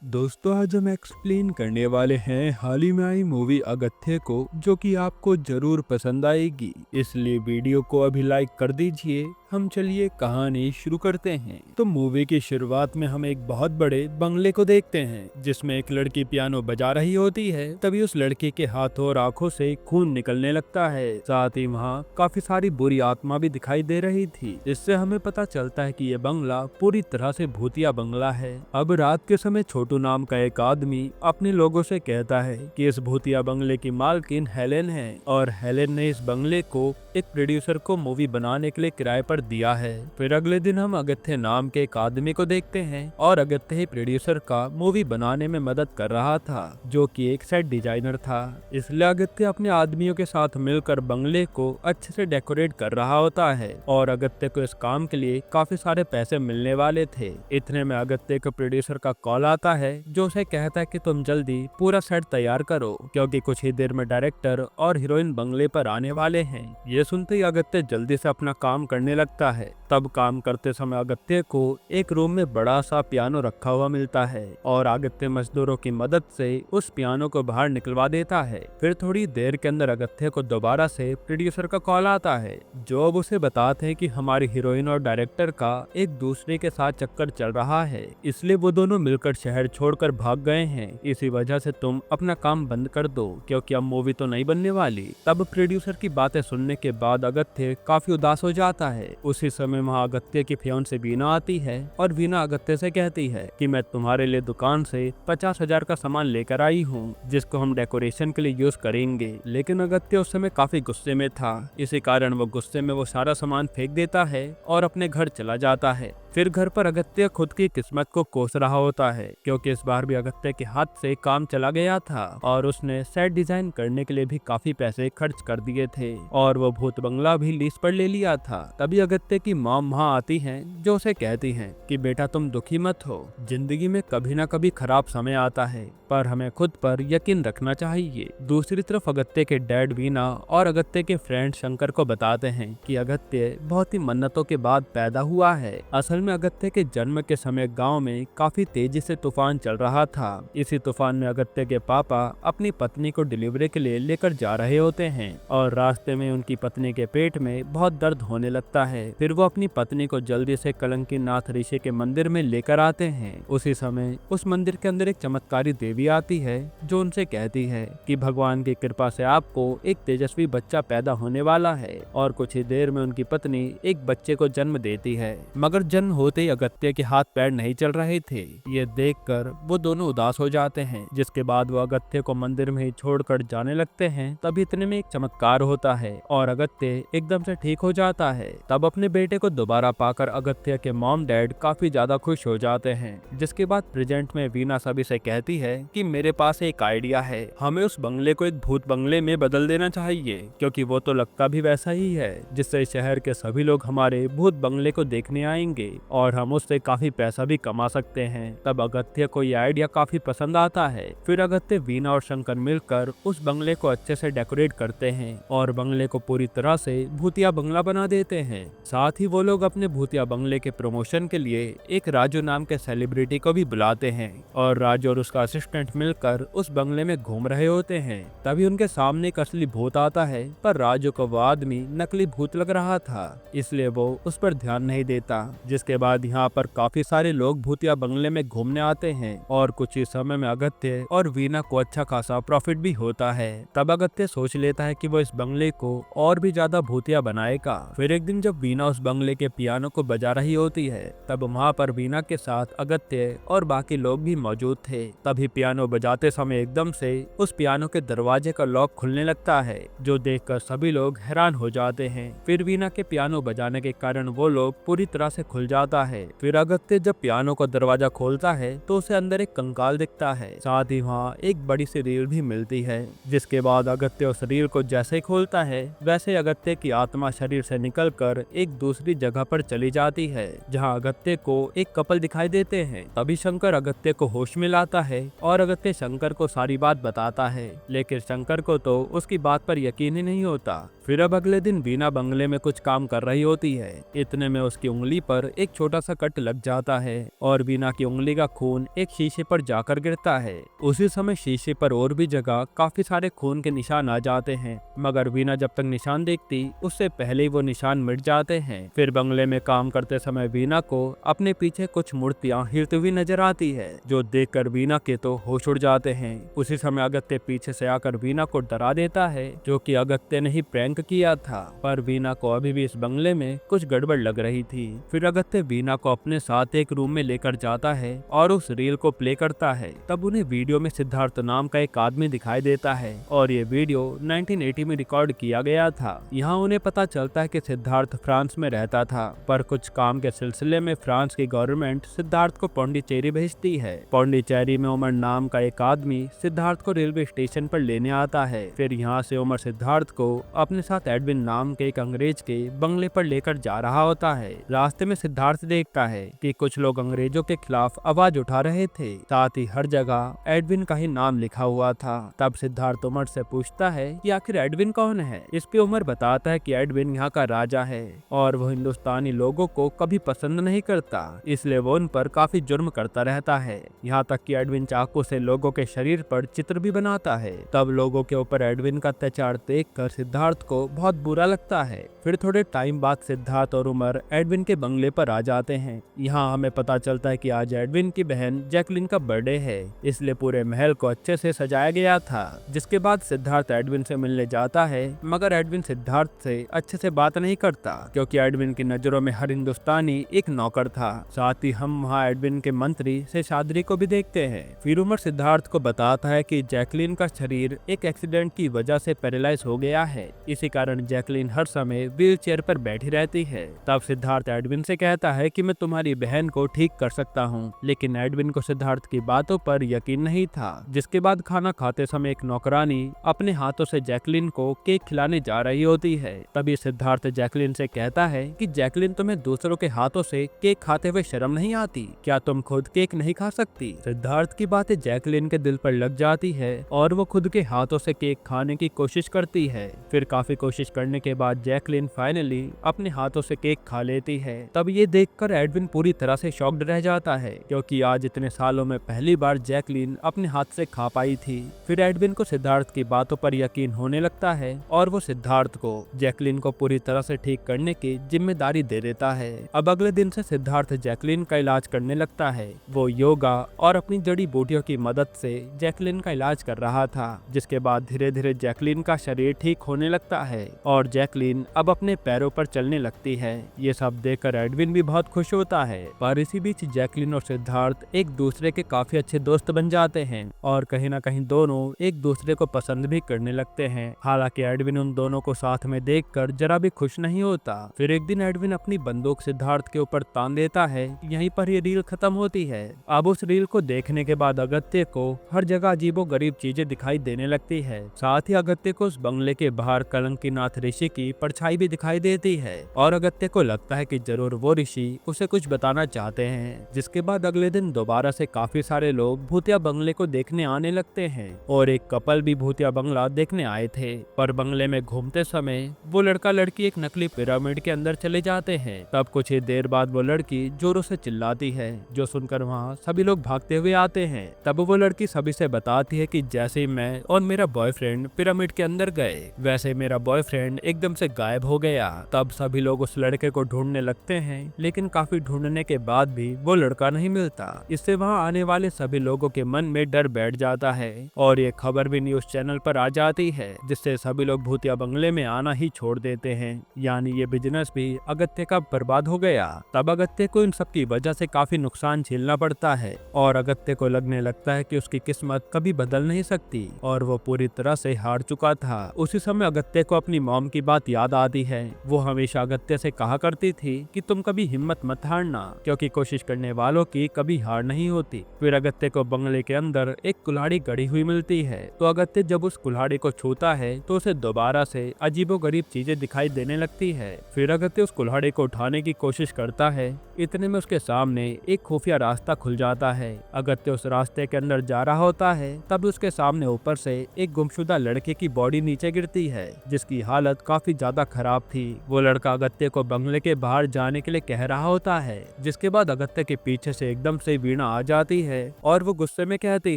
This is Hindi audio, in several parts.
दोस्तों, आज हम एक्सप्लेन करने वाले हैं हाल ही में आई मूवी अगत्य को, जो कि आपको जरूर पसंद आएगी। इसलिए वीडियो को अभी लाइक कर दीजिए। हम चलिए कहानी शुरू करते हैं। तो मूवी की शुरुआत में हम एक बहुत बड़े बंगले को देखते हैं, जिसमें एक लड़की पियानो बजा रही होती है। तभी उस लड़की के हाथों और आंखों से खून निकलने लगता है। साथ ही वहाँ काफी सारी बुरी आत्मा भी दिखाई दे रही थी। इससे हमें पता चलता है कि ये बंगला पूरी तरह से भूतिया बंगला है। अब रात के समय छोटू नाम का एक आदमी अपने लोगों से कहता है कि इस भूतिया बंगले की मालकिन हेलेन है, और हेलेन ने इस बंगले को एक प्रोड्यूसर को मूवी बनाने के लिए किराए पर दिया है। फिर अगले दिन हम अगत्य नाम के एक आदमी को देखते हैं, और अगत्य ही प्रोड्यूसर का मूवी बनाने में मदद कर रहा था, जो कि एक सेट डिजाइनर था। इसलिए अगत्य अपने आदमियों के साथ मिलकर बंगले को अच्छे से डेकोरेट कर रहा होता है, और अगत्य को इस काम के लिए काफी सारे पैसे मिलने वाले थे। इतने में अगत्य को प्रोड्यूसर का कॉल आता है, जो उसे कहता है कि तुम जल्दी पूरा सेट तैयार करो, क्योंकि कुछ ही देर में डायरेक्टर और हीरोइन बंगले पर आने वाले हैं। ये सुनते ही अगत्य जल्दी से अपना काम करने लगता है। तब काम करते समय अगत्य को एक रूम में बड़ा सा पियानो रखा हुआ मिलता है, और अगत्य मजदूरों की मदद से उस पियानो को बाहर निकलवा देता है। फिर थोड़ी देर के अंदर अगत्य को दोबारा से प्रोड्यूसर का कॉल आता है, जो अब उसे बताते हैं कि हमारी हीरोइन और डायरेक्टर का एक दूसरे के साथ चक्कर चल रहा है, इसलिए वो दोनों मिलकर शहर छोड़कर भाग गए हैं। इसी वजह से तुम अपना काम बंद कर दो, क्योंकि अब मूवी तो नहीं बनने वाली। तब प्रोड्यूसर की बातें सुनने के बाद अगत्य काफी उदास हो जाता है। उसी समय वहाँ अगत्य की फियांसे वीना आती है, और वीना अगत्य से कहती है कि मैं तुम्हारे लिए दुकान से 50,000 का सामान लेकर आई हूँ, जिसको हम डेकोरेशन के लिए यूज करेंगे। लेकिन अगत्य उस समय काफी गुस्से में था। इसी कारण वो गुस्से में वो सारा सामान फेंक देता है और अपने घर चला जाता है। फिर घर पर अगत्य खुद की किस्मत को कोस रहा होता है, क्योंकि इस बार भी अगत्य के हाथ से काम चला गया था, और उसने सेट डिजाइन करने के लिए भी काफी पैसे खर्च कर दिए थे, और वो भूत बंगला भी लीज पर ले लिया था। तभी अगत्य की मॉम वहाँ आती हैं, जो उसे कहती हैं कि बेटा तुम दुखी मत हो, जिंदगी में कभी ना कभी खराब समय आता है, पर हमें खुद पर यकीन रखना चाहिए। दूसरी तरफ अगत्य के डैड वीना और अगत्य के फ्रेंड शंकर को बताते हैं कि अगत्य बहुत ही मन्नतों के बाद पैदा हुआ है। असल में अगत्य के जन्म के समय गांव में काफी तेजी से तूफान चल रहा था। इसी तूफान में अगत्य के पापा अपनी पत्नी को डिलीवरी के लिए लेकर जा रहे होते हैं, और रास्ते में उनकी पत्नी के पेट में बहुत दर्द होने लगता है। फिर वो अपनी पत्नी को जल्दी से कलंकी नाथ ऋषि के मंदिर में लेकर आते हैं। उसी समय उस मंदिर के अंदर एक चमत्कारी देवी आती है, जो उनसे कहती है कि भगवान की कृपा से आपको एक तेजस्वी बच्चा पैदा होने वाला है, और कुछ ही देर में उनकी पत्नी एक बच्चे को जन्म देती है। मगर जन्म होते ही अगत्य के हाथ पैर नहीं चल रहे थे। ये देखकर वो दोनों उदास हो जाते हैं, जिसके बाद वो अगत्य को मंदिर में ही छोड़कर जाने लगते हैं। तभी इतने में एक चमत्कार होता है, और अगत्य एकदम से ठीक हो जाता है। तब अपने बेटे को दोबारा पाकर अगत्य के मॉम डैड काफी ज्यादा खुश हो जाते हैं। जिसके बाद प्रेजेंट में वीना सभी से कहती है कि मेरे पास एक आइडिया है, हमें उस बंगले को एक भूत बंगले में बदल देना चाहिए, क्योंकि वो तो लगता भी वैसा ही है, जिससे शहर के सभी लोग हमारे भूत बंगले को देखने आएंगे, और हम उससे काफी पैसा भी कमा सकते हैं। तब अगत्य को यह आइडिया काफी पसंद आता है। फिर अगत्य वीना और शंकर मिलकर उस बंगले को अच्छे से डेकोरेट करते हैं, और बंगले को पूरी तरह से भूतिया बंगला बना देते हैं। साथ ही वो लोग अपने भूतिया बंगले के प्रमोशन के लिए एक राजू नाम के सेलिब्रिटी को भी बुलाते हैं, और राजू और उसका असिस्टेंट मिलकर उस बंगले में घूम रहे होते हैं। तभी उनके सामने एक असली भूत आता है, पर राजू को वो आदमी नकली भूत लग रहा था, इसलिए वो उस पर ध्यान नहीं देता। जिसके बाद यहाँ पर काफी सारे लोग भूतिया बंगले में घूमने आते हैं, और कुछ ही समय में अगत्य और वीना को अच्छा खासा प्रॉफिट भी होता है। तब अगत्य सोच लेता है कि वो इस बंगले को और भी ज्यादा भूतिया बनाएगा। फिर एक दिन जब वीना उस बंगले के पियानो को बजा रही होती है, तब वहाँ पर वीना के साथ अगत्य और बाकी लोग भी मौजूद थे। तभी पियानो बजाते समय एकदम से उस पियानो के दरवाजे का लॉक खुलने लगता है, जो देखकर सभी लोग हैरान हो जाते हैं। फिर वीना के पियानो बजाने के कारण वो लोग पूरी तरह से खुल जाता है। फिर अगत्य जब पियानो का दरवाजा खोलता है, तो उसे अंदर एक कंकाल दिखता है। साथ ही वहाँ एक बड़ी सी रील भी मिलती है। जिसके बाद अगत्य उस रील को जैसे ही खोलता है, वैसे अगत्य की आत्मा शरीर से निकलकर एक दूसरी जगह पर चली जाती है, जहाँ अगत्य को एक कपल दिखाई देते हैं। तभी शंकर अगत्य को होश में लाता है, और और अगत्य शंकर को सारी बात बताता है, लेकिन शंकर को तो उसकी बात पर यकीन ही नहीं होता। फिर अब अगले दिन वीना बंगले में कुछ काम कर रही होती है। इतने में उसकी उंगली पर एक छोटा सा कट लग जाता है और वीना की उंगली का खून एक शीशे पर जाकर गिरता है। उसी समय शीशे पर और भी जगह काफी सारे खून के निशान आ जाते हैं, मगर वीना जब तक निशान देखती उससे पहले ही वो निशान मिट जाते हैं। फिर बंगले में काम करते समय वीना को अपने पीछे कुछ मूर्तियां हिलती हुई नजर आती है, जो देखकर वीना के तो होश उड़ जाते हैं। उसी समय अगत्य पीछे से आकर वीना को डरा देता है, जो कि अगत्य ने ही प्रैंक किया था। पर वीना को अभी भी इस बंगले में कुछ गड़बड़ लग रही थी। फिर अगत्य वीना को अपने साथ एक रूम में लेकर जाता है और उस रील को प्ले करता है। तब उन्हें वीडियो में सिद्धार्थ नाम का एक आदमी दिखाई देता है और ये वीडियो 1980 में रिकॉर्ड किया गया था। यहाँ उन्हें पता चलता है कि सिद्धार्थ फ्रांस में रहता था, पर कुछ काम के सिलसिले में फ्रांस की गवर्नमेंट सिद्धार्थ को पौंडीचेरी भेजती है। पौंडीचेरी में उमर नाम का एक आदमी सिद्धार्थ को रेलवे स्टेशन पर लेने आता है। फिर यहाँ से उमर सिद्धार्थ को अपने साथ एडविन नाम के एक अंग्रेज के बंगले पर लेकर जा रहा होता है। रास्ते में सिद्धार्थ देखता है कि कुछ लोग अंग्रेजों के खिलाफ आवाज उठा रहे थे, साथ ही हर जगह एडविन का ही नाम लिखा हुआ था। तब सिद्धार्थ उमर से पूछता है कि आखिर एडविन कौन है। इस पे उमर बताता है कि एडविन यहाँ का राजा है और वो हिंदुस्तानी लोगों को कभी पसंद नहीं करता, इसलिए वो उन पर काफी जुर्म करता रहता है। यहाँ तक कि एडविन चाकू से लोगों के शरीर पर चित्र भी बनाता है। तब लोगों के ऊपर एडविन का अत्याचार देखकर सिद्धार्थ को बहुत बुरा लगता है। फिर थोड़े टाइम बाद सिद्धार्थ और उमर एडविन के बंगले पर आ जाते हैं। यहाँ हमें पता चलता है कि आज एडविन की बहन जैकलिन का बर्थडे है, इसलिए पूरे महल को अच्छे से सजाया गया था। जिसके बाद सिद्धार्थ एडविन से मिलने जाता है, मगर एडविन सिद्धार्थ से अच्छे से बात नहीं करता, क्योंकि एडविन की नजरों में हर हिंदुस्तानी एक नौकर था। साथ ही हम वहाँ एडविन के मंत्री शेषाद्री को भी देखते हैं। फिर उमर सिद्धार्थ को बताता है कि जैकलिन का शरीर एक एक्सीडेंट की वजह से पैरालाइज हो गया है, इसी कारण जैकलिन हर समय व्हील चेयर पर बैठी रहती है। तब सिद्धार्थ एडविन से कहता है कि मैं तुम्हारी बहन को ठीक कर सकता हूँ, लेकिन एडविन को सिद्धार्थ की बातों पर यकीन नहीं था। जिसके बाद खाना खाते समय एक नौकरानी अपने हाथों से जैकलिन को केक खिलाने जा रही होती है। तभी सिद्धार्थ जैकलिन से कहता है कि जैकलिन, तुम्हें दूसरों के हाथों से केक खाते हुए शर्म नहीं आती? क्या तुम खुद केक नहीं खा सकती? सिद्धार्थ की बातें जैकलिन के दिल पर लग जाती है और वो खुद के हाथों से केक खाने की कोशिश करती है। फिर काफी कोशिश करने के बाद जैकलिन फाइनली अपने हाथों से केक खा लेती है। तब ये देखकर एडविन पूरी तरह से शॉक्ड रह जाता है, क्योंकि आज इतने सालों में पहली बार जैकलिन अपने हाथ से खा पाई थी। फिर एडविन को सिद्धार्थ की बातों पर यकीन होने लगता है और वो सिद्धार्थ को जैकलिन को पूरी तरह से ठीक करने की जिम्मेदारी दे देता है। अब अगले दिन से सिद्धार्थ जैकलिन का इलाज करने लगता है। वो योगा और अपनी जड़ी बूटियों की मदद से जैकलिन का इलाज कर रहा था। जिसके बाद धीरे धीरे जैकलिन का शरीर ठीक होने लगता है और जैकलिन अब अपने पैरों पर चलने लगती है। ये सब देखकर एडविन भी बहुत खुश होता है। पर इसी बीच जैकलिन और सिद्धार्थ एक दूसरे के काफी अच्छे दोस्त बन जाते हैं और कहीं ना कहीं दोनों एक दूसरे को पसंद भी करने लगते हैं। हालांकि एडविन उन दोनों को साथ में देखकर जरा भी खुश नहीं होता। फिर एक दिन एडविन अपनी बंदूक सिद्धार्थ के ऊपर तान देता है। यहीं पर ये रील खत्म होती है। अब उस रील को देखने के बाद अगत्य को हर जगह अजीबो गरीब चीजें दिखाई देने लगती है। साथ ही अगत्य को उस बंगले के बाहर कलंकीनाथ ऋषि की परछाई भी दिखाई देती है और अगत्य को लगता है कि जरूर वो ऋषि उसे कुछ बताना चाहते हैं। जिसके बाद अगले दिन दोबारा से काफी सारे लोग भूतिया बंगले को देखने आने लगते हैं और एक कपल भी भूतिया बंगला देखने आए थे। पर बंगले में घूमते समय वो लड़का लड़की एक नकली पिरामिड के अंदर चले जाते हैं। तब कुछ ही देर बाद वो लड़की जोरों से चिल्लाती है, जो सुनकर वहाँ सभी लोग भागते हुए आते हैं। तब वो लड़की सभी से बताती है कि जैसे ही मैं और मेरा बॉयफ्रेंड पिरामिड के अंदर गए, वैसे मेरा बॉयफ्रेंड एकदम से गायब हो गया। तब सभी लोग उस लड़के को ढूंढने लगते हैं, लेकिन काफी ढूंढने के बाद भी वो लड़का नहीं मिलता। इससे वहाँ आने वाले सभी लोगों के मन में डर बैठ जाता है और ये खबर भी न्यूज चैनल पर आ जाती है, जिससे सभी लोग भूतिया बंगले में आना ही छोड़ देते हैं। यानी ये बिजनेस भी अगत्य का बर्बाद हो गया। तब अगत्य को इन सब की वजह से काफी नुकसान झेलना पड़ता है और अगत्य को लगने लगता है कि उसकी किस्मत कभी बदल नहीं सकती और वो पूरी तरह से हार चुका था। उसी समय अगत्य को अपनी मॉम की बात याद आती है। वो हमेशा अगत्य से कहा करती थी कि तुम कभी हिम्मत मत हारना, क्योंकि कोशिश करने वालों की कभी हार नहीं होती। फिर अगत्य को बंगले के अंदर एक कुल्हाड़ी गड़ी हुई मिलती है, तो अगत्य जब उस कुल्हाड़ी को छूता है तो उसे दोबारा से अजीबोगरीब चीजें दिखाई देने लगती है। फिर अगत्य उस कुल्हाड़ी को उठाने की कोशिश करता है। इतने में उसके सामने एक खुफिया रास्ता खुल जाता है। अगत्य उस रास्ते रास्ते के अंदर जा रहा होता है तब उसके सामने ऊपर से एक गुमशुदा लड़के की बॉडी नीचे गिरती है जिसकी हालत काफी ज्यादा खराब थी। वो लड़का अगत्य को बंगले के बाहर जाने के लिए कह रहा होता है, जिसके बाद अगत्य के पीछे से एकदम से वीणा आ जाती है और वो गुस्से में कहती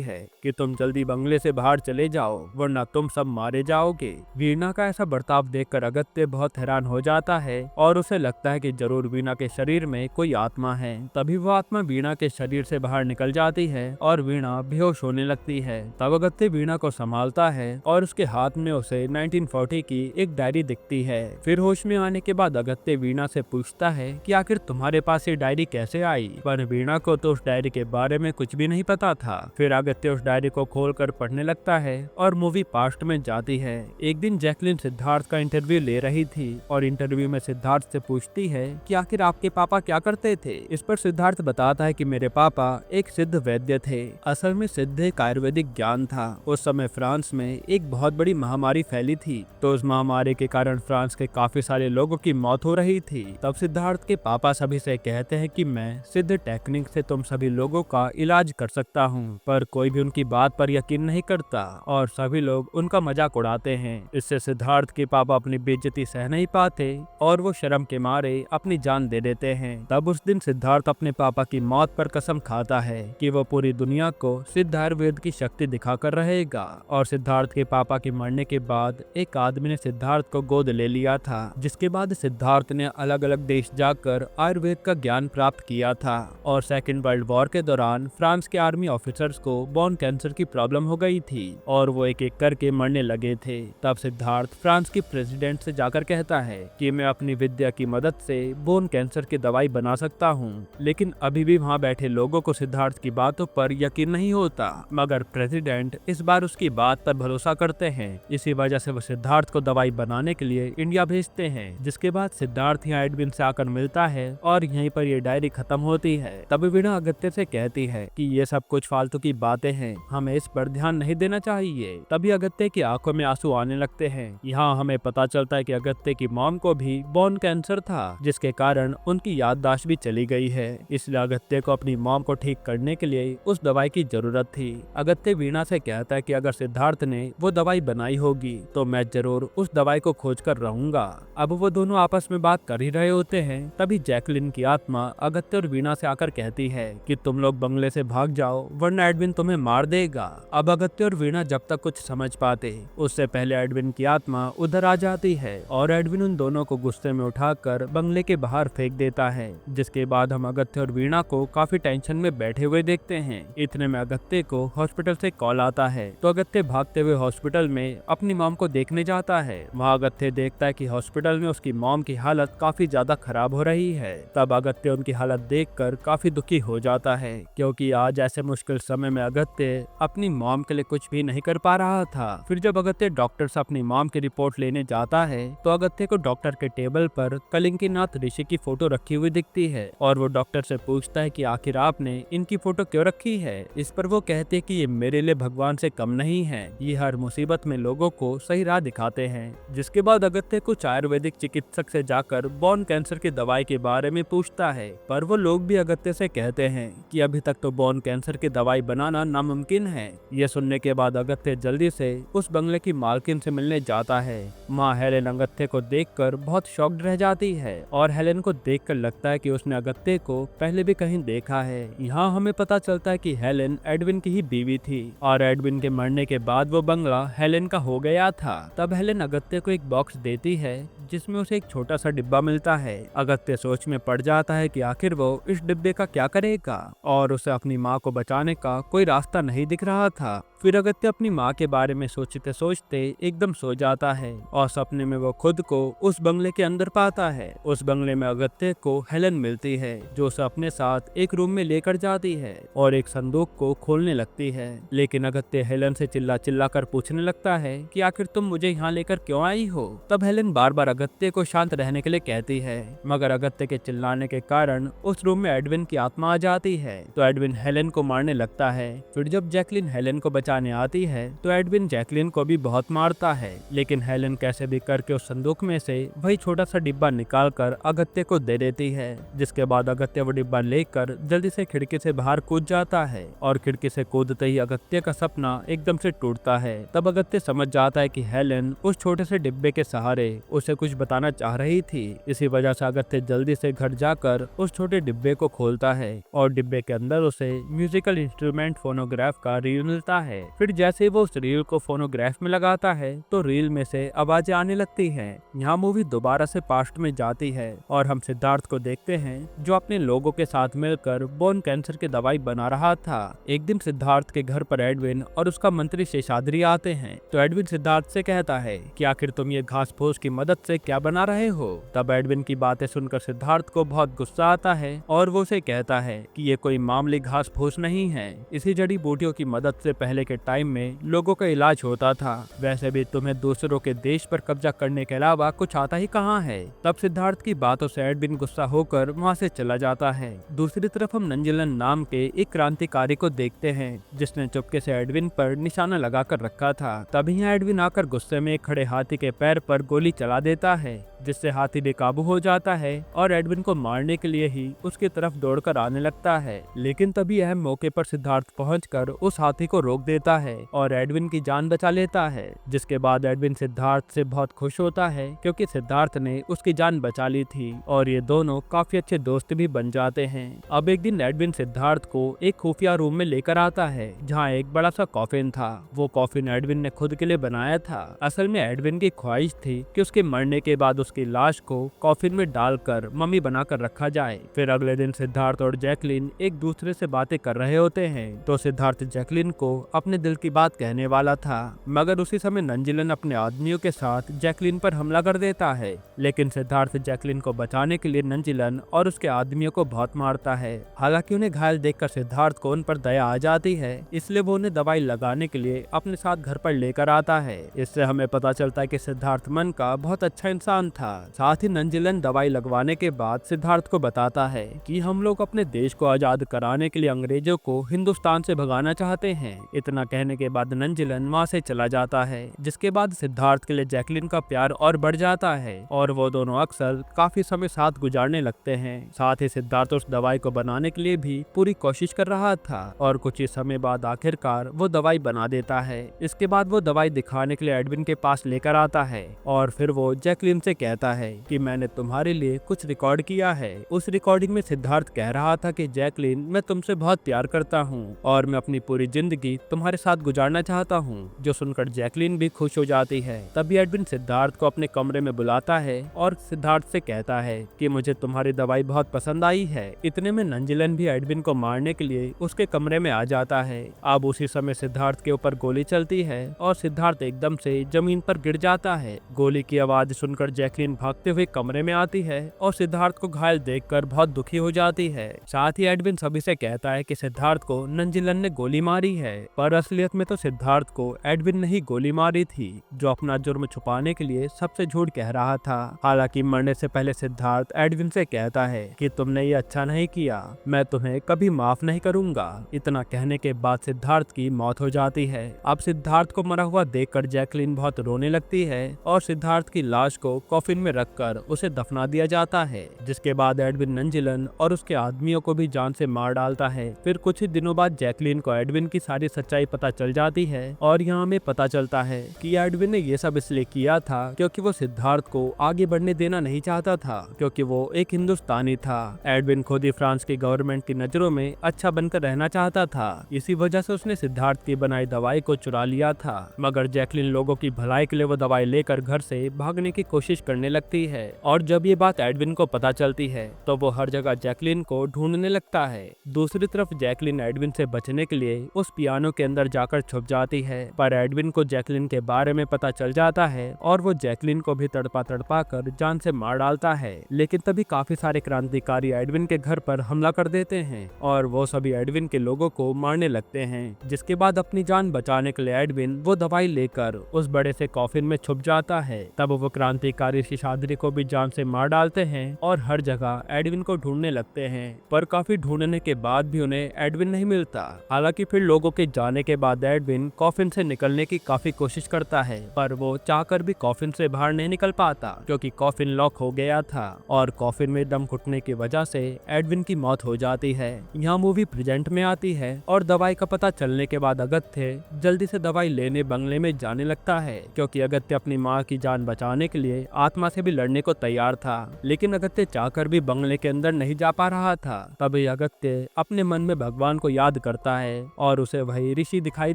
है कि तुम जल्दी बंगले से बाहर चले जाओ वरना तुम सब मारे जाओगे। वीणा का ऐसा बर्ताव देखकर अगत्य बहुत हैरान हो जाता है और उसे लगता है कि जरूर वीणा के शरीर में कोई आत्मा है। तभी वो आत्मा वीणा के शरीर से बाहर निकल जाती है और वीणा बेहोश होने लगती है। तब अगत्य वीणा को संभालता है और उसके हाथ में उसे 1940 की एक डायरी दिखती है। फिर होश में आने के बाद अगत्य वीणा से पूछता है कि आखिर तुम्हारे पास ये डायरी कैसे आई, पर वीणा को तो उस डायरी के बारे में कुछ भी नहीं पता था। फिर अगत्य उस डायरी को खोलकर पढ़ने लगता है और मूवी पास्ट में जाती है। एक दिन जैकलिन सिद्धार्थ का इंटरव्यू ले रही थी और इंटरव्यू में सिद्धार्थ से पूछती है कि आखिर आपके पापा क्या करते थे। इस पर सिद्धार्थ बताता है कि मेरे पापा एक सिद्ध वैद्य थे। असल में सिद्ध एक आयुर्वेदिक ज्ञान था। उस समय फ्रांस में एक बहुत बड़ी महामारी फैली थी, तो उस महामारी के कारण फ्रांस के काफी सारे लोगों की मौत हो रही थी। तब सिद्धार्थ के पापा सभी से कहते हैं कि मैं सिद्ध टेक्निक से तुम सभी लोगों का इलाज कर सकता हूँ, पर कोई भी उनकी बात पर यकीन नहीं करता और सभी लोग उनका मजाक उड़ाते हैं। इससे सिद्धार्थ के पापा अपनी बेइज्जती सह नहीं पाते और वो शर्म के मारे अपनी जान दे देते हैं। तब उस दिन सिद्धार्थ अपने पापा की मौत पर कसम खाता है कि वो पूरी दुनिया को सिद्ध आयुर्वेद की शक्ति दिखाकर रहेगा। और सिद्धार्थ के पापा के मरने के बाद एक आदमी ने सिद्धार्थ को गोद ले लिया था, जिसके बाद सिद्धार्थ ने अलग अलग देश जाकर आयुर्वेद का ज्ञान प्राप्त किया था। और सेकेंड वर्ल्ड वॉर के दौरान फ्रांस के आर्मी ऑफिसर्स को बोन कैंसर की प्रॉब्लम हो गई थी और वो एक एक करके मरने लगे थे। तब सिद्धार्थ फ्रांस के प्रेसिडेंट से जाकर कहता है कि मैं अपनी विद्या की मदद से बोन कैंसर की दवाई बना सकता हूँ। लेकिन अभी भी वहाँ बैठे लोगों को सिद्धार्थ की बातों पर यकीन नहीं होता, मगर प्रेसिडेंट इस बार उसकी बात पर भरोसा करते हैं। इसी वजह से वो सिद्धार्थ को दवाई बनाने के लिए इंडिया भेजते हैं। जिसके बाद सिद्धार्थ यहाँ एडविन से आकर मिलता है और यहीं पर ये डायरी खत्म होती है। तभी वीणा अगत्य से कहती है कि ये सब कुछ फालतू की बातें हैं, हमें इस पर ध्यान नहीं देना चाहिए। तभी अगत्य की आंखों में आंसू आने लगते हैं। यहाँ हमें पता चलता है कि अगत्य की मॉम को भी बोन कैंसर था, जिसके कारण उनकी याददाश्त भी चली गई है। इसलिए अगत्य को अपनी मॉम को ठीक करने के लिए उस दवाई की जरूरत थी। अगत्य वीणा से कहता है कि अगर सिद्धार्थ ने वो दवाई बनाई होगी तो मैं जरूर उस दवाई को खोज कर रहूंगा। अब वो दोनों आपस में बात कर ही रहे होते हैं, तभी जैकलिन की आत्मा अगत्य और वीणा से आकर कहती है कि तुम लोग बंगले से भाग जाओ वरना एडविन तुम्हें मार देगा। अब अगत्य और वीणा जब तक कुछ समझ पाते उससे पहले एडविन की आत्मा उधर आ जाती है और एडविन उन दोनों को गुस्से में उठाकर बंगले के बाहर फेंक देता है। जिसके बाद हम अगत्य और वीणा को काफी टेंशन में बैठे हुए देखते हैं। इतने में अगत्य को हॉस्पिटल से कॉल आता है, तो अगत्य भागते हुए हॉस्पिटल में अपनी मॉम को देखने जाता है। वहाँ अगत्य देखता है कि हॉस्पिटल में उसकी मॉम की हालत काफी ज्यादा खराब हो रही है। तब अगत्य उनकी हालत देखकर काफी दुखी हो जाता है, क्योंकि आज ऐसे मुश्किल समय में अगत्य अपनी मॉम के लिए कुछ भी नहीं कर पा रहा था। फिर जब अगत्य डॉक्टर से अपनी मॉम की रिपोर्ट लेने जाता है तो अगत्य को डॉक्टर के टेबल पर कलिंगनाथ ऋषि की फोटो रखी हुई दिखती है और वो डॉक्टर से पूछता है कि आखिर आपने इनकी फोटो क्यों रखी है। इस पर वो कहते हैं कि ये मेरे लिए भगवान से कम नहीं है, ये हर मुसीबत में लोगों को सही राह दिखाते हैं। जिसके बाद अगत्य कुछ आयुर्वेदिक चिकित्सक से जाकर बोन कैंसर की दवाई के बारे में पूछता है, पर वो लोग भी अगत्य से कहते हैं कि अभी तक तो बोन कैंसर की दवाई बनाना नामुमकिन है। यह सुनने के बाद अगत्य जल्दी से उस बंगले की मालकिन से मिलने जाता है। माँ हेलेन अगत्य को देखकर बहुत शॉक्ड रह जाती है और हेलेन को देखकर लगता है कि उसने अगत्य को पहले भी कहीं देखा है। यहाँ हमें पता चलता है कि हेलेन एडविन की ही बीवी थी और एडविन के मरने के बाद वो बंगला हेलेन का हो गया था। तब हेलेन अगत्य को एक बॉक्स देती है जिसमें उसे एक छोटा सा डिब्बा मिलता है। अगत्य सोच में पड़ जाता है कि आखिर वो इस डिब्बे का क्या करेगा और उसे अपनी माँ को बचाने का कोई रास्ता नहीं दिख रहा था। फिर अगत्य अपनी माँ के बारे में सोचते सोचते एकदम सो जाता है और सपने में वो खुद को उस बंगले के अंदर पाता है। उस बंगले में अगत्य को हेलेन मिलती है जो उसे अपने साथ एक रूम में लेकर जाती है और एक संदूक को खोलने लगती है। लेकिन अगत्य हेलेन से चिल्ला चिल्ला कर पूछने लगता है कि आखिर तुम मुझे यहाँ लेकर क्यों आई हो। तब हेलेन बार बार अगत्य को शांत रहने के लिए कहती है, मगर अगत्य के चिल्लाने के कारण उस रूम में एडविन की आत्मा आ जाती है तो एडविन हेलेन को मारने लगता है। फिर जब जैकलिन हेलेन को बचा बचाने आती है तो एडविन जैकलिन को भी बहुत मारता है, लेकिन हेलन कैसे भी करके उस संदूक में से वही छोटा सा डिब्बा निकाल कर अगत्य को दे देती है, जिसके बाद अगत्य वो डिब्बा लेकर जल्दी से खिड़की से बाहर कूद जाता है और खिड़की से कूदते ही अगत्य का सपना एकदम से टूटता है। तब अगत्य समझ जाता है कि हेलन उस छोटे से डिब्बे के सहारे उसे कुछ बताना चाह रही थी। इसी वजह से अगत्य जल्दी से घर जाकर उस छोटे डिब्बे को खोलता है और डिब्बे के अंदर उसे म्यूजिकल इंस्ट्रूमेंट फोनोग्राफ का रील मिलता है। फिर जैसे वो उस रील को फोनोग्राफ में लगाता है तो रील में से आवाजें आने लगती है। यहाँ मूवी दोबारा से पास्ट में जाती है और हम सिद्धार्थ को देखते हैं जो अपने लोगों के साथ मिलकर बोन कैंसर की दवाई बना रहा था। एक दिन सिद्धार्थ के घर पर एडविन और उसका मंत्री शेषाद्री आते हैं तो एडविन सिद्धार्थ से कहता है कि आखिर तुम ये घास फूस की मदद से क्या बना रहे हो। तब एडविन की बातें सुनकर सिद्धार्थ को बहुत गुस्सा आता है और वो उसे कहता है कि ये कोई मामूली घास फूस नहीं है, इसी जड़ी बूटियों की मदद से पहले के टाइम में लोगों का इलाज होता था। वैसे भी तुम्हें दूसरों के देश पर कब्जा करने के अलावा कुछ आता ही कहाँ है। तब सिद्धार्थ की बातों से एडविन गुस्सा होकर वहाँ से चला जाता है। दूसरी तरफ हम नंजिलन नाम के एक क्रांतिकारी को देखते हैं जिसने चुपके से एडविन पर निशाना लगा कर रखा था। तभी यहाँ एडविन आकर गुस्से में खड़े हाथी के पैर पर गोली चला देता है, जिससे हाथी बेकाबू हो जाता है और एडविन को मारने के लिए ही उसकी तरफ दौड़कर आने लगता है। लेकिन तभी अहम मौके पर सिद्धार्थ पहुंचकर उस हाथी को रोक देता है और एडविन की जान बचा लेता है। जिसके बाद एडविन सिद्धार्थ से बहुत खुश होता है क्योंकि सिद्धार्थ ने उसकी जान बचा ली थी और ये दोनों काफी अच्छे दोस्त भी बन जाते हैं। अब एक दिन एडविन सिद्धार्थ को एक खुफिया रूम में लेकर आता है जहाँ एक बड़ा सा कॉफिन था। वो कॉफिन एडविन ने खुद के लिए बनाया था। असल में एडविन की ख्वाहिश थी कि उसके मरने के बाद उसकी लाश को कॉफिन में डालकर मम्मी बनाकर रखा जाए। फिर अगले दिन सिद्धार्थ और जैकलिन एक दूसरे से बातें कर रहे होते हैं तो सिद्धार्थ जैकलिन को अपने दिल की बात कहने वाला था, मगर उसी समय नंजिलन अपने आदमियों के साथ जैकलिन पर हमला कर देता है। लेकिन सिद्धार्थ जैकलिन को बचाने के लिए नंजिलन और उसके आदमियों को बहुत मारता है। हालांकि उन्हें घायल देखकर सिद्धार्थ को उन पर दया आ जाती है, इसलिए वो उन्हें दवाई लगाने के लिए अपने साथ घर पर लेकर आता है। इससे हमें पता चलता है कि सिद्धार्थ मन का बहुत अच्छा इंसान था। साथ ही नंजिलन दवाई लगवाने के बाद सिद्धार्थ को बताता है कि हम लोग अपने देश को आजाद कराने के लिए अंग्रेजों को हिंदुस्तान से भगाना चाहते हैं। इतना कहने के बाद नंजिलन वहाँ से चला जाता है, जिसके बाद सिद्धार्थ के लिए जैकलिन का प्यार और बढ़ जाता है और वो दोनों अक्सर काफी समय साथ गुजारने लगते हैं। साथ ही सिद्धार्थ उस दवाई को बनाने के लिए भी पूरी कोशिश कर रहा था और कुछ ही समय बाद आखिरकार वो दवाई बना देता है। इसके बाद वो दवाई दिखाने के लिए एडविन के पास लेकर आता है और फिर वो जैकलिन से कहता है कि मैंने तुम्हारे लिए कुछ रिकॉर्ड किया है। उस रिकॉर्डिंग में सिद्धार्थ कह रहा था कि जैकलिन, मैं तुमसे बहुत प्यार करता हूँ और मैं अपनी पूरी जिंदगी तुम्हारे साथ गुजारना चाहता हूँ। जो सुनकर जैकलिन भी खुश हो जाती है। तभी एडविन सिद्धार्थ को अपने कमरे में बुलाता है और सिद्धार्थ से कहता है कि मुझे तुम्हारी दवाई बहुत पसंद आई है। इतने में नंजिलन भी एडविन को मारने के लिए उसके कमरे में आ जाता है। अब उसी समय सिद्धार्थ के ऊपर गोली चलती है और सिद्धार्थ एकदम से जमीन पर गिर जाता है। गोली की आवाज सुनकर जैकलिन भागते हुए कमरे में आती है और सिद्धार्थ को घायल देखकर बहुत दुखी हो जाती है। साथ ही एडविन सभी से कहता है कि सिद्धार्थ को नंजिलन ने गोली मारी है, पर असलियत में तो सिद्धार्थ को एडविन ने ही गोली मारी थी, जो अपना जुर्म छुपाने के लिए सबसे झूठ कह रहा था। हालांकि मरने से पहले सिद्धार्थ एडविन से कहता है कि तुमने ये अच्छा नहीं किया, मैं तुम्हें कभी माफ नहीं करूंगा। इतना कहने के बाद सिद्धार्थ की मौत हो जाती है। अब सिद्धार्थ को मरा हुआ देखकर जैकलिन बहुत रोने लगती है और सिद्धार्थ की लाश को कॉफिन में रखकर उसे दफना दिया जाता है। जिसके बाद एडविन नंजिलन और उसके आदमियों को भी जान से मार डालता है। फिर कुछ ही दिनों बाद जैकलिन को एडविन की सारी सच्चाई पता चल जाती है और यहाँ हमें पता चलता है कि एडविन ने ये सब इसलिए किया था क्योंकि वो सिद्धार्थ को आगे बढ़ने देना नहीं चाहता था, क्योंकि वो एक हिंदुस्तानी था। एडविन खुद ही फ्रांस की गवर्नमेंट की नजरों में अच्छा बनकर रहना चाहता था, इसी वजह से उसने सिद्धार्थ की बनाई दवाई को चुरा लिया था। मगर जैकलिन लोगों की भलाई के लिए वो दवाई लेकर घर से भागने की कोशिश करने लगती है और जब ये बात एडविन को पता चलती है तो वो हर जगह जैकलिन को ढूंढने लगता है। दूसरी तरफ जैकलिन एडविन से बचने के लिए उस पियानो के अंदर जाकर छुप जाती है, पर एडविन को जैकलिन के बारे में पता चल जाता है और वो जैकलिन को भी तड़पा तड़पा कर जान से मार डालता है। लेकिन तभी काफी सारे क्रांतिकारी एडविन के घर पर हमला कर देते हैं और वो सभी एडविन के लोगों को मारने लगते हैं। जिसके बाद अपनी जान बचाने के लिए एडविन वो दवाई लेकर उस बड़े से कॉफिन में छुप जाता है। तब वो क्रांतिकारी ऋषि शाद्री को भी जान से मार डालते हैं और हर जगह एडविन को ढूंढने लगते हैं, पर काफी ढूंढने के बाद भी उन्हें एडविन नहीं मिलता। हालांकि फिर लोगों के जाने के बाद एडविन कॉफिन से निकलने की काफी कोशिश करता है, पर वो चाहकर भी कॉफिन से बाहर नहीं निकल पाता क्योंकि कॉफिन लॉक हो गया था और कॉफिन में दम घुटने की वजह से एडविन की मौत हो जाती है। यहाँ मूवी प्रेजेंट में आती है और दवाई का पता चलने के बाद अगत्य जल्दी से दवाई लेने बंगले में जाने लगता है क्योंकि अगत्य अपनी माँ की जान बचाने के लिए आत्मा से भी लड़ने को तैयार था, लेकिन अगत्य चाहकर भी बंगले के अंदर नहीं जा पा रहा था। तभी अगत्य अपने मन में भगवान को याद करता है और उसे वही ऋषि दिखाई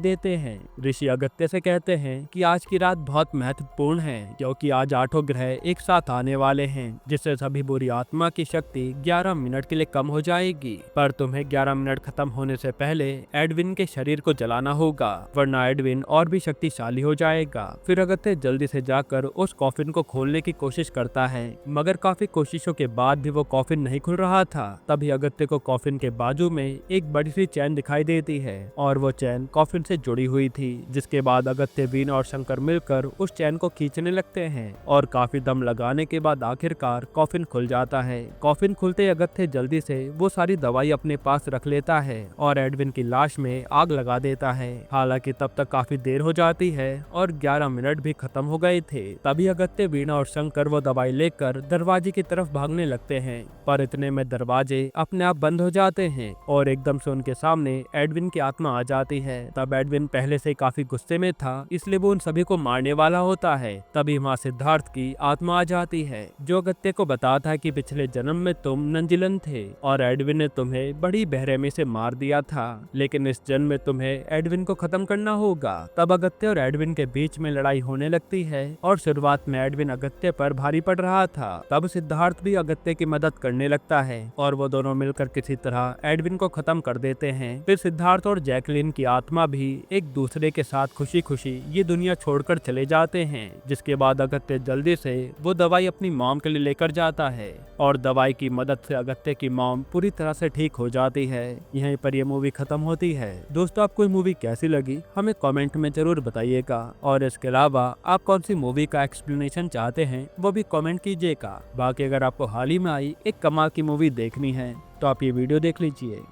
देते हैं। ऋषि अगत्य से कहते हैं कि आज की रात बहुत महत्वपूर्ण है क्योंकि आज 8 ग्रह एक साथ आने वाले हैं, जिससे सभी बुरी आत्मा की शक्ति 11 मिनट के लिए कम हो जाएगी, पर तुम्हें 11 मिनट खत्म होने से पहले एडविन के शरीर को जलाना होगा, वरना एडविन और भी शक्तिशाली हो जाएगा। फिर अगत्य जल्दी से जाकर उस कॉफिन को खोलने की कोशिश करता है, मगर काफी कोशिशों के बाद भी वो कॉफिन नहीं खुल रहा था। तभी अगत्य को कॉफिन के बाजू में एक बड़ी सी चैन दिखाई देती है और वो चैन कॉफिन से जुड़ी हुई थी, जिसके बाद अगत्य, वीणा और शंकर मिलकर उस चैन को खींचने लगते हैं और काफी दम लगाने के बाद आखिरकार कॉफिन खुल जाता है। कॉफिन खुलते अगत्य जल्दी से वो सारी दवाई अपने पास रख लेता है और एडविन की लाश में आग लगा देता है। हालांकि तब तक काफी देर हो जाती है और 11 मिनट भी खत्म हो गए थे। तभी अगत्य, वीणा और शंकर वो दवाई लेकर दरवाजे की तरफ भागने लगते हैं, पर इतने में दरवाजे अपने आप बंद हो जाते हैं और एकदम से उनके सामने एडविन की आत्मा आ जाती है। तब एडविन पहले से काफी गुस्से में था, इसलिए वो उन सभी को मारने वाला होता है। तभी वहाँ सिद्धार्थ की आत्मा आ जाती है, जो अगत्य को बताता है कि पिछले जन्म में तुम नंजिलन थे और एडविन ने तुम्हें बड़ी बेरहमी से मार दिया था, लेकिन इस जन्म में तुम्हें एडविन को खत्म करना होगा। तब अगत्य और एडविन के बीच में लड़ाई होने लगती है और शुरुआत में एडविन अगत्य पर भारी पड़ रहा था। तब सिद्धार्थ भी अगत्य की मदद करने लगता है और वो दोनों मिलकर किसी तरह एडविन को खत्म कर देते हैं। फिर सिद्धार्थ और जैकलीन की आत्मा भी एक दूसरे के साथ खुशी खुशी ये दुनिया छोड़कर चले जाते हैं, जिसके बाद अगत्य जल्दी से वो दवाई अपनी मॉम के लिए लेकर जाता है और दवाई की मदद से अगत्य की मॉम पूरी तरह से ठीक हो जाती है। यहीं पर ये मूवी खत्म होती है। दोस्तों, आपको ये मूवी कैसी लगी हमें कमेंट में जरूर बताइएगा और इसके अलावा आप कौन सी मूवी का एक्सप्लेनेशन चाहते हैं वो भी कमेंट कीजिएगा। बाकी अगर आपको हाल ही में आई एक कमाल की मूवी देखनी है तो आप ये वीडियो देख लीजिए।